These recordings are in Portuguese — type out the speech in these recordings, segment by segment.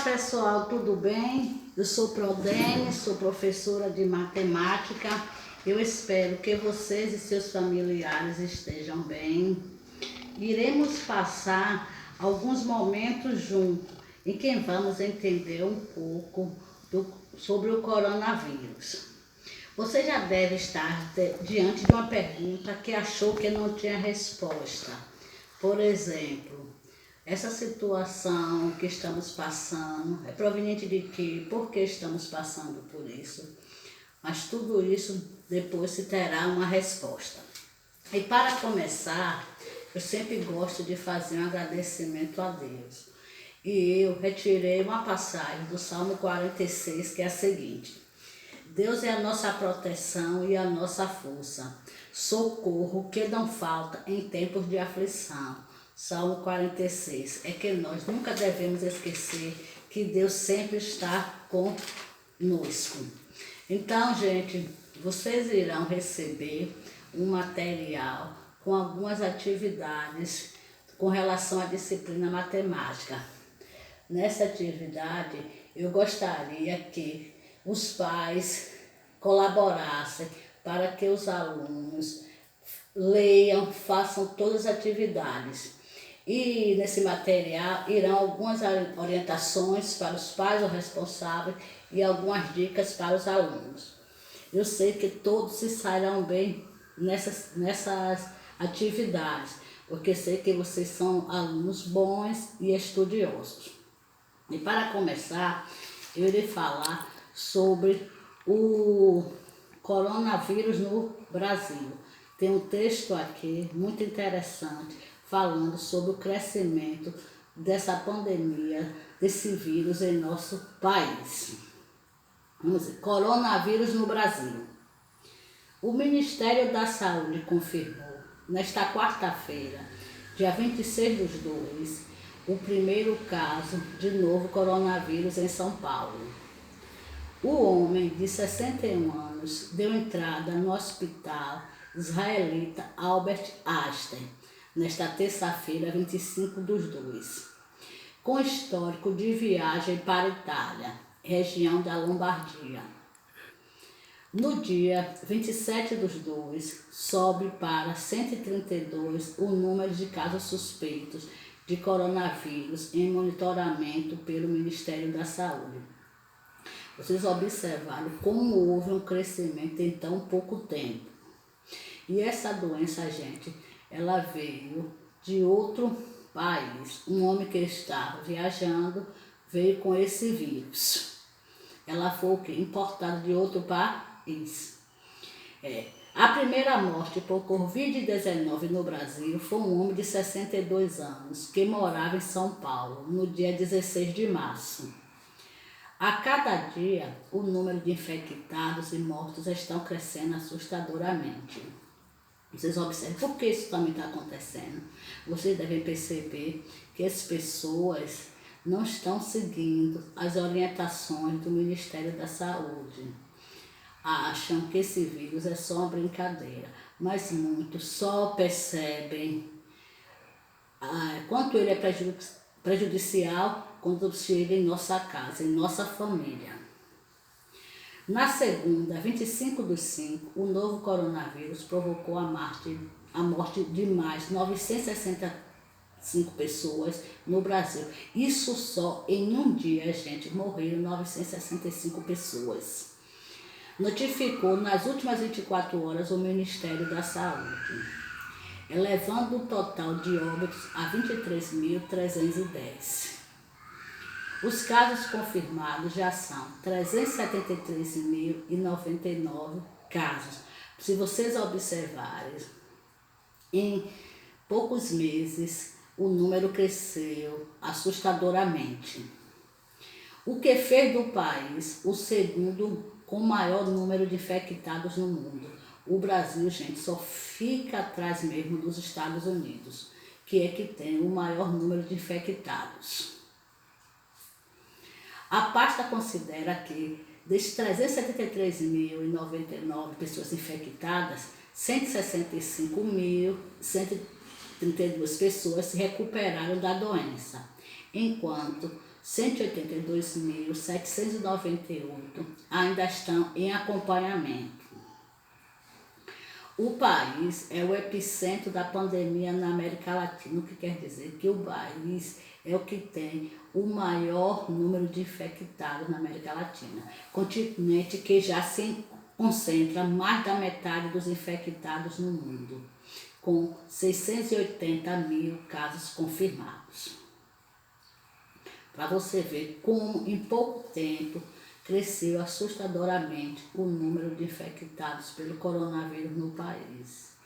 pessoal, tudo bem? Eu sou Prodene, sou professora de matemática. Eu espero que vocês e seus familiares estejam bem. Iremos passar alguns momentos juntos em que vamos entender um pouco sobre o coronavírus. Você já deve estar diante de uma pergunta que achou que não tinha resposta. Por exemplo, essa situação que estamos passando é proveniente de quê? Por que estamos passando por isso? Mas tudo isso depois se terá uma resposta. E para começar, eu sempre gosto de fazer um agradecimento a Deus. E eu retirei uma passagem do Salmo 46, que é a seguinte: Deus é a nossa proteção e a nossa força, socorro que não falta em tempos de aflição. Salmo 46. É que nós nunca devemos esquecer que Deus sempre está conosco. Então, gente, vocês irão receber um material com algumas atividades com relação à disciplina matemática. Nessa atividade, eu gostaria que os pais colaborassem para que os alunos leiam, façam todas as atividades. E nesse material irão algumas orientações para os pais ou responsáveis e algumas dicas para os alunos. Eu sei que todos se sairão bem nessas atividades, porque sei que vocês são alunos bons e estudiosos. E para começar, eu irei falar sobre o coronavírus no Brasil. Tem um texto aqui muito interessante falando sobre o crescimento dessa pandemia, desse vírus em nosso país. Vamos ver, coronavírus no Brasil. O Ministério da Saúde confirmou, nesta quarta-feira, dia 26/2, o primeiro caso de novo coronavírus em São Paulo. O homem de 61 anos deu entrada no hospital israelita Albert Einstein, nesta terça-feira, 25/2, com histórico de viagem para a Itália, região da Lombardia. No dia 27/2, sobe para 132 o número de casos suspeitos de coronavírus em monitoramento pelo Ministério da Saúde. Vocês observaram como houve um crescimento em tão pouco tempo. E essa doença, gente, ela veio de outro país. Um homem que estava viajando veio com esse vírus. Ela foi o quê? Importada de outro país. A primeira morte por Covid-19 no Brasil foi um homem de 62 anos que morava em São Paulo no dia 16 de março. A cada dia, o número de infectados e mortos estão crescendo assustadoramente. Vocês observam por que isso também está acontecendo. Vocês devem perceber que as pessoas não estão seguindo as orientações do Ministério da Saúde. Acham que esse vírus é só uma brincadeira, mas muitos só percebem quanto ele é prejudicial quando chega em nossa casa, em nossa família. Na segunda, 25/5, o novo coronavírus provocou a morte de mais 965 pessoas no Brasil. Isso só em um dia, gente, morreram 965 pessoas. Notificou nas últimas 24 horas o Ministério da Saúde, elevando o total de óbitos a 23.310. Os casos confirmados já são 373.099 casos. Se vocês observarem, em poucos meses o número cresceu assustadoramente, o que fez do país o segundo com maior número de infectados no mundo. O Brasil, gente, só fica atrás mesmo dos Estados Unidos, que é que tem o maior número de infectados. A pasta considera que, desses 373.099 pessoas infectadas, 165.132 pessoas se recuperaram da doença, enquanto 182.798 ainda estão em acompanhamento. O país é o epicentro da pandemia na América Latina, o que quer dizer que o país é o que tem o maior número de infectados na América Latina, continente que já se concentra mais da metade dos infectados no mundo, com 680 mil casos confirmados. Para você ver como em pouco tempo cresceu assustadoramente o número de infectados pelo coronavírus no país.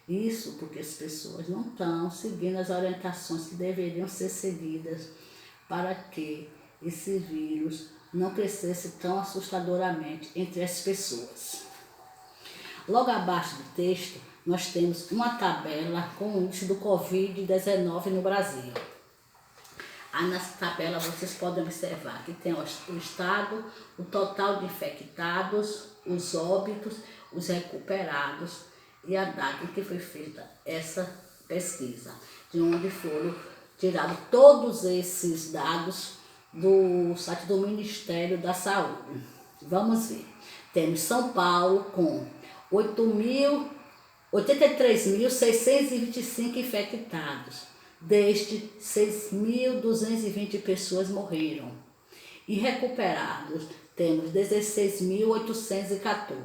Isso porque as pessoas não estão seguindo as orientações que deveriam ser seguidas para que esse vírus não crescesse tão assustadoramente entre as pessoas. Logo abaixo do texto, nós temos uma tabela com o índice do Covid-19 no Brasil. Aí nessa tabela vocês podem observar que tem o estado, o total de infectados, os óbitos, os recuperados e a data em que foi feita essa pesquisa, de onde foram tirados todos esses dados do site do Ministério da Saúde. Vamos ver. Temos São Paulo com 83.625 infectados. Desde 6.220 pessoas morreram. E recuperados temos 16.814.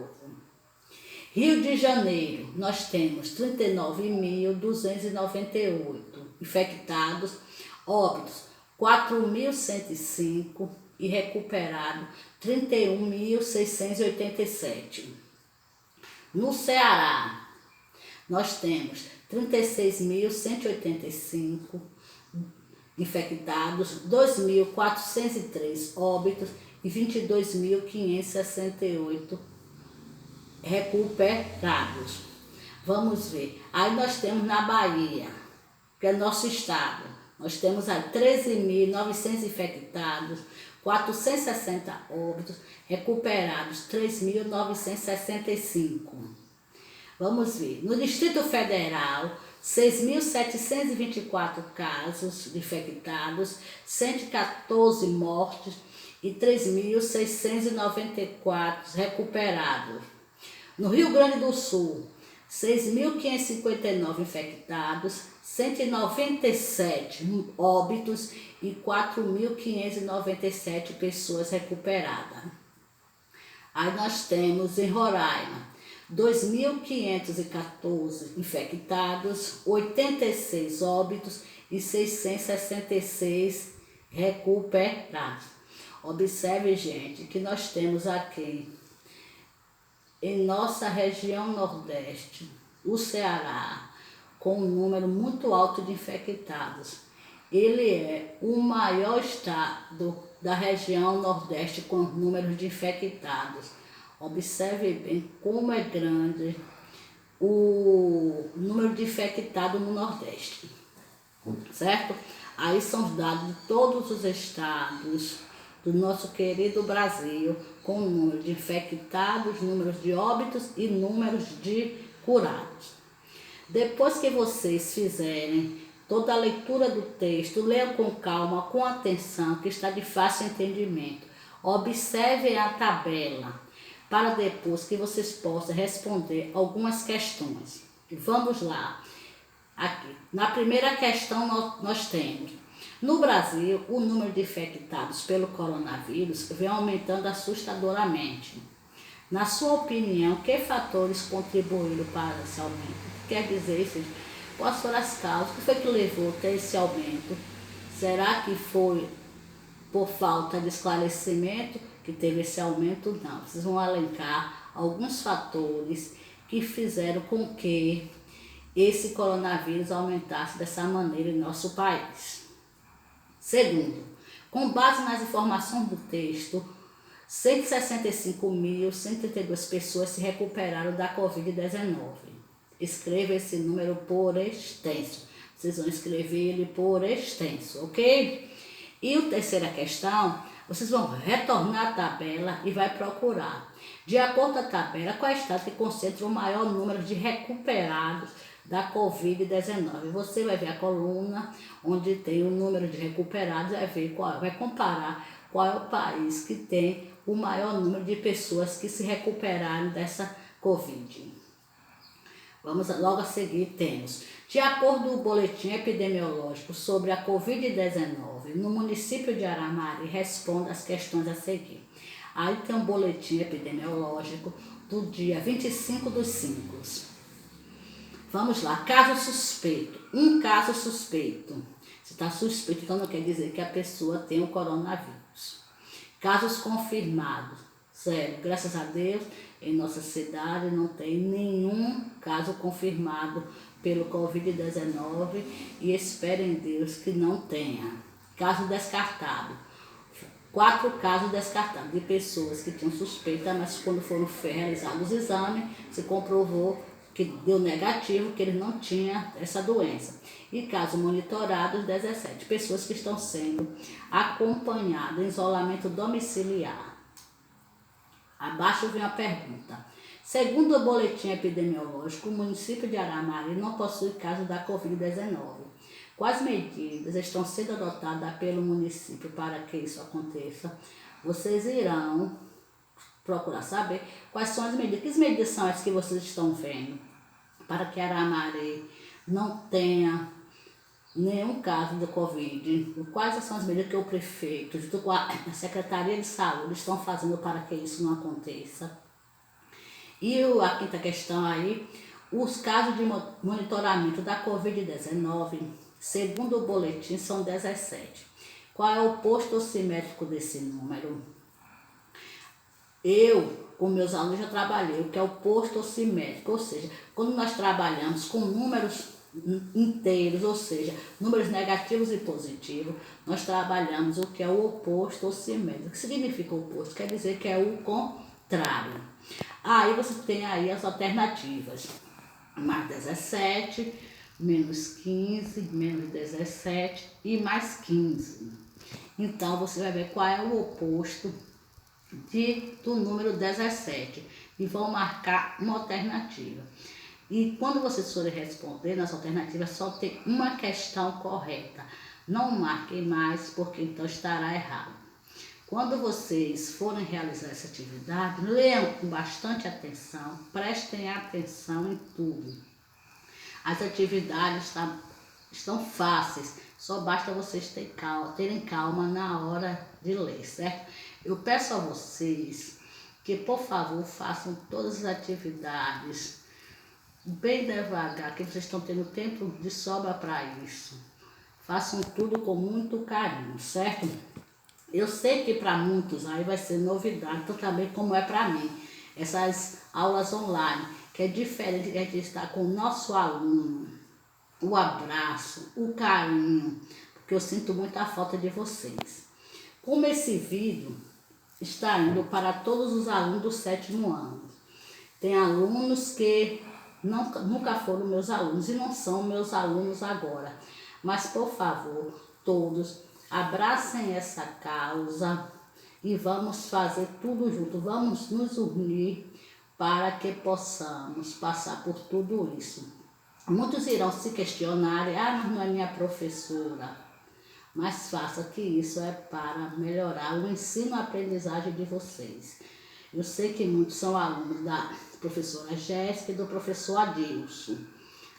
Rio de Janeiro, nós temos 39.298 infectados, óbitos 4.105 e recuperados 31.687. No Ceará, nós temos 36.185 infectados, 2.403 óbitos e 22.568 recuperados. Vamos ver. Aí nós temos na Bahia, que é nosso estado, nós temos aí 13.900 infectados, 460 óbitos, recuperados 3.965. Vamos ver. No Distrito Federal, 6.724 casos infectados, 114 mortes e 3.694 recuperados. No Rio Grande do Sul, 6.559 infectados, 197 óbitos e 4.597 pessoas recuperadas. Aí nós temos em Roraima, 2.514 infectados, 86 óbitos e 666 recuperados. Observe, gente, que nós temos aqui em nossa região Nordeste, o Ceará, com um número muito alto de infectados. Ele é o maior estado da região Nordeste com número de infectados. Observe bem como é grande o número de infectados no Nordeste, certo? Aí são os dados de todos os estados do nosso querido Brasil, com o número de infectados, números de óbitos e números de curados. Depois que vocês fizerem toda a leitura do texto, leiam com calma, com atenção, que está de fácil entendimento. Observem a tabela, para depois que vocês possam responder algumas questões. Vamos lá. Aqui, na primeira questão nós temos: no Brasil, o número de infectados pelo coronavírus vem aumentando assustadoramente. Na sua opinião, que fatores contribuíram para esse aumento? O que quer dizer isso? Quais foram as causas? O que foi que levou até esse aumento? Será que foi por falta de esclarecimento que teve esse aumento? Não. Vocês vão elencar alguns fatores que fizeram com que esse coronavírus aumentasse dessa maneira em nosso país. Segundo, com base nas informações do texto, 165.132 pessoas se recuperaram da Covid-19. Escreva esse número por extenso. Vocês vão escrever ele por extenso, ok? E a terceira questão, vocês vão retornar à tabela e vai procurar, de acordo com a tabela, qual é o estado que concentra o maior número de recuperados da Covid-19. Você vai ver a coluna onde tem o número de recuperados, vai comparar qual é o país que tem o maior número de pessoas que se recuperaram dessa Covid. Vamos logo a seguir, temos, de acordo com o boletim epidemiológico sobre a Covid-19, no município de Aramari, responde às questões a seguir. Aí tem um boletim epidemiológico do dia 25/5. Vamos lá, caso suspeito. Um caso suspeito. Se está suspeito, então não quer dizer que a pessoa tem o coronavírus. Casos confirmados. Sério, graças a Deus, em nossa cidade não tem nenhum caso confirmado pelo Covid-19 e espero em Deus que não tenha. Caso descartado. 4 casos descartados de pessoas que tinham suspeita, mas quando foram realizados os exames, se comprovou que deu negativo, que ele não tinha essa doença. E casos monitorados, 17 pessoas que estão sendo acompanhadas em isolamento domiciliar. Abaixo vem a pergunta. Segundo o boletim epidemiológico, o município de Aramari não possui casos da Covid-19. Quais medidas estão sendo adotadas pelo município para que isso aconteça? Vocês irão procurar saber quais são as medidas. Que medidas são as que vocês estão vendo para que Aramari não tenha nenhum caso de Covid? Quais são as medidas que o prefeito, junto com a Secretaria de Saúde, estão fazendo para que isso não aconteça? E a quinta questão aí, os casos de monitoramento da Covid-19, segundo o boletim, são 17. Qual é o posto oximétrico desse número? Eu, com meus alunos, já trabalhei o que é o posto oximétrico, ou seja, quando nós trabalhamos com números inteiros, ou seja, números negativos e positivos, nós trabalhamos o que é o oposto oximétrico. O que significa o oposto? Quer dizer que é o contrário. Aí você tem aí as alternativas. Mais 17, menos 15, menos 17 e mais 15. Então você vai ver qual é o oposto do número 17 e vão marcar uma alternativa. E quando vocês forem responder nas alternativas, só tem uma questão correta. Não marquem mais, porque então estará errado. Quando vocês forem realizar essa atividade, leiam com bastante atenção, prestem atenção em tudo. As atividades estão fáceis, só basta vocês terem calma na hora de ler, certo? Eu peço a vocês que, por favor, façam todas as atividades bem devagar, que vocês estão tendo tempo de sobra para isso. Façam tudo com muito carinho, certo? Eu sei que para muitos aí vai ser novidade, então também como é para mim, essas aulas online, que é diferente de a gente estar com o nosso aluno, o abraço, o carinho, porque eu sinto muita falta de vocês. Como esse vídeo está indo para todos os alunos do 7º ano, tem alunos que nunca foram meus alunos e não são meus alunos agora, mas por favor, todos, abracem essa causa e vamos fazer tudo junto. Vamos nos unir para que possamos passar por tudo isso. Muitos irão se questionar, mas não é minha professora. Mas faça que isso é para melhorar o ensino e a aprendizagem de vocês. Eu sei que muitos são alunos da professora Jéssica e do professor Adilson,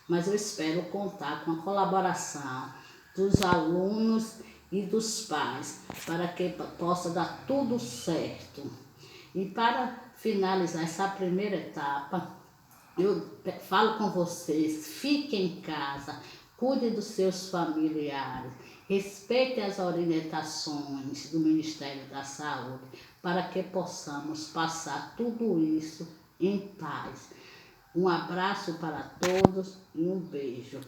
mas eu espero contar com a colaboração dos alunos e dos pais, para que possa dar tudo certo. E para finalizar essa primeira etapa, eu falo com vocês, fiquem em casa, cuidem dos seus familiares, respeitem as orientações do Ministério da Saúde, para que possamos passar tudo isso em paz. Um abraço para todos e um beijo.